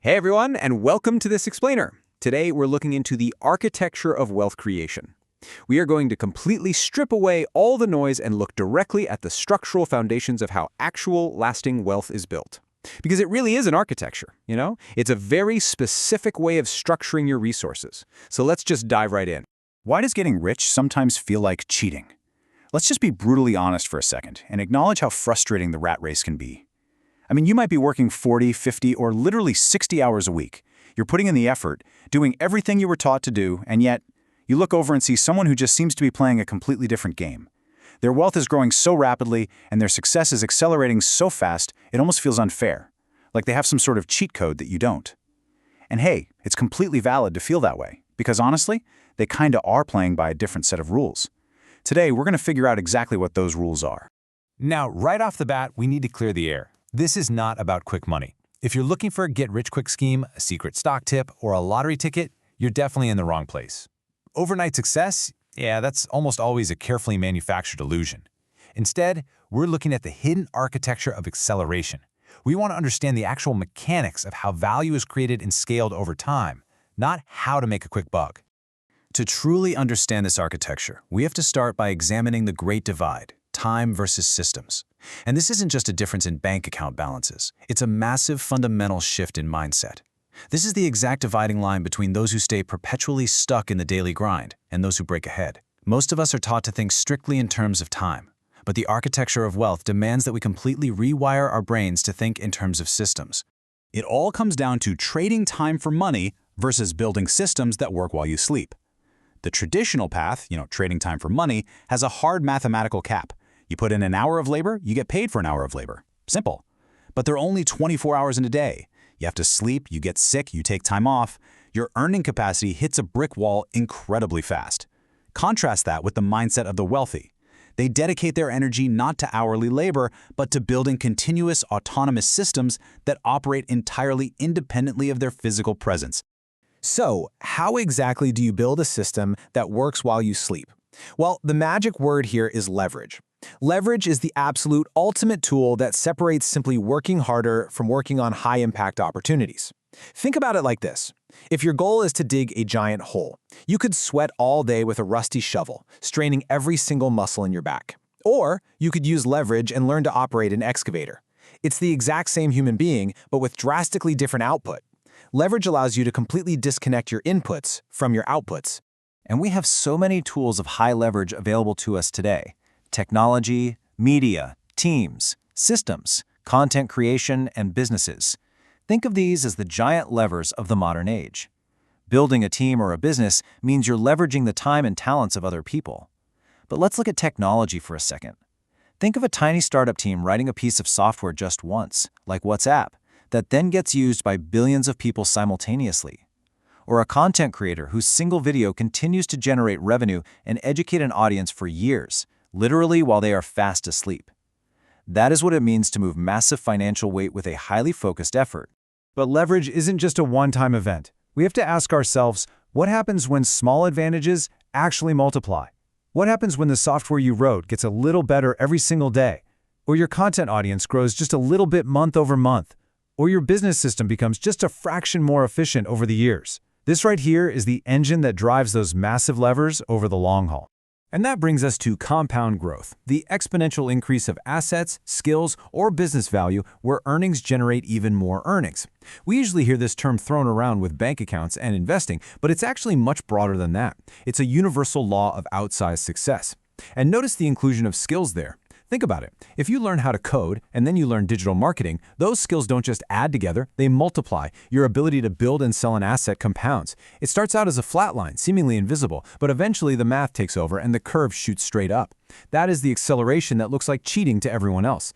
Hey everyone, and welcome to this explainer. Today we're looking into the architecture of wealth creation. We are going to completely strip away all the noise and look directly at the structural foundations of how actual lasting wealth is built. Because it really is an architecture, you know? It's a very specific way of structuring your resources. So let's just dive right in. Why does getting rich sometimes feel like cheating? Let's just be brutally honest for a second and acknowledge how frustrating the rat race can be. I mean, you might be working 40, 50, or literally 60 hours a week. You're putting in the effort, doing everything you were taught to do, and yet you look over and see someone who just seems to be playing a completely different game. Their wealth is growing so rapidly, and their success is accelerating so fast, it almost feels unfair, like they have some sort of cheat code that you don't. And hey, it's completely valid to feel that way, because honestly, they kinda are playing by a different set of rules. Today, we're gonna figure out exactly what those rules are. Now, right off the bat, we need to clear the air. This is not about quick money. If you're looking for a get-rich-quick scheme, a secret stock tip, or a lottery ticket, you're definitely in the wrong place. Overnight success? Yeah, that's almost always a carefully manufactured illusion. Instead, we're looking at the hidden architecture of acceleration. We want to understand the actual mechanics of how value is created and scaled over time, not how to make a quick buck. To truly understand this architecture, we have to start by examining the great divide, time versus systems. And this isn't just a difference in bank account balances. It's a massive fundamental shift in mindset. This is the exact dividing line between those who stay perpetually stuck in the daily grind and those who break ahead. Most of us are taught to think strictly in terms of time, but the architecture of wealth demands that we completely rewire our brains to think in terms of systems. It all comes down to trading time for money versus building systems that work while you sleep. The traditional path, trading time for money, has a hard mathematical cap. You put in an hour of labor, you get paid for an hour of labor. Simple. But there are only 24 hours in a day. You have to sleep, you get sick, you take time off. Your earning capacity hits a brick wall incredibly fast. Contrast that with the mindset of the wealthy. They dedicate their energy not to hourly labor, but to building continuous autonomous systems that operate entirely independently of their physical presence. So, how exactly do you build a system that works while you sleep? Well, the magic word here is leverage. Leverage is the absolute ultimate tool that separates simply working harder from working on high-impact opportunities. Think about it like this. If your goal is to dig a giant hole, you could sweat all day with a rusty shovel, straining every single muscle in your back. Or you could use leverage and learn to operate an excavator. It's the exact same human being, but with drastically different output. Leverage allows you to completely disconnect your inputs from your outputs. And we have so many tools of high leverage available to us today. Technology, media, teams, systems, content creation, and businesses. Think of these as the giant levers of the modern age. Building a team or a business means you're leveraging the time and talents of other people. But let's look at technology for a second. Think of a tiny startup team writing a piece of software just once, like WhatsApp, that then gets used by billions of people simultaneously. Or a content creator whose single video continues to generate revenue and educate an audience for years, literally while they are fast asleep. That is what it means to move massive financial weight with a highly focused effort. But leverage isn't just a one-time event. We have to ask ourselves, what happens when small advantages actually multiply? What happens when the software you wrote gets a little better every single day? Or your content audience grows just a little bit month over month? Or your business system becomes just a fraction more efficient over the years? This right here is the engine that drives those massive levers over the long haul. And that brings us to compound growth, the exponential increase of assets, skills, or business value where earnings generate even more earnings. We usually hear this term thrown around with bank accounts and investing, but it's actually much broader than that. It's a universal law of outsized success. And notice the inclusion of skills there. Think about it. If you learn how to code and then you learn digital marketing, those skills don't just add together, they multiply. Your ability to build and sell an asset compounds. It starts out as a flat line, seemingly invisible, but eventually the math takes over and the curve shoots straight up. That is the acceleration that looks like cheating to everyone else.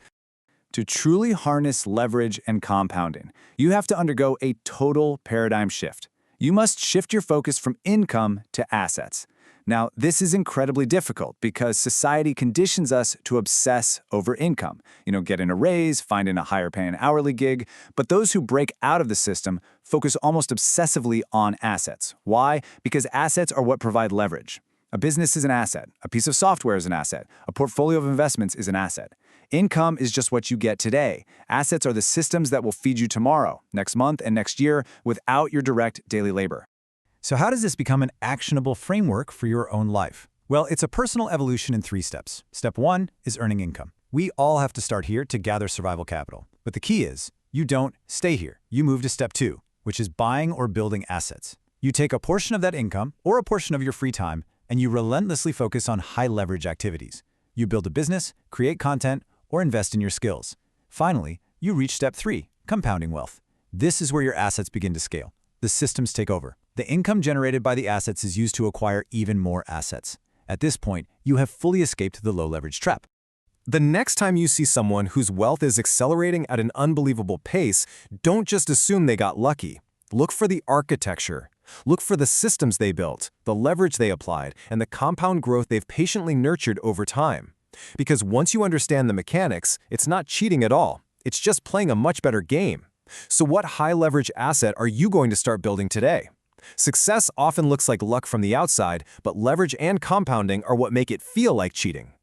To truly harness leverage and compounding, you have to undergo a total paradigm shift. You must shift your focus from income to assets. Now, this is incredibly difficult because society conditions us to obsess over income. Getting a raise, finding a higher paying hourly gig. But those who break out of the system focus almost obsessively on assets. Why? Because assets are what provide leverage. A business is an asset. A piece of software is an asset. A portfolio of investments is an asset. Income is just what you get today. Assets are the systems that will feed you tomorrow, next month, and next year without your direct daily labor. So how does this become an actionable framework for your own life? Well, it's a personal evolution in 3 steps. Step 1 is earning income. We all have to start here to gather survival capital. But the key is, you don't stay here. You move to step 2, which is buying or building assets. You take a portion of that income, or a portion of your free time, and you relentlessly focus on high-leverage activities. You build a business, create content, or invest in your skills. Finally, you reach step 3, compounding wealth. This is where your assets begin to scale. The systems take over. The income generated by the assets is used to acquire even more assets. At this point, you have fully escaped the low-leverage trap. The next time you see someone whose wealth is accelerating at an unbelievable pace, don't just assume they got lucky. Look for the architecture. Look for the systems they built, the leverage they applied, and the compound growth they've patiently nurtured over time. Because once you understand the mechanics, it's not cheating at all. It's just playing a much better game. So what high-leverage asset are you going to start building today? Success often looks like luck from the outside, but leverage and compounding are what make it feel like cheating.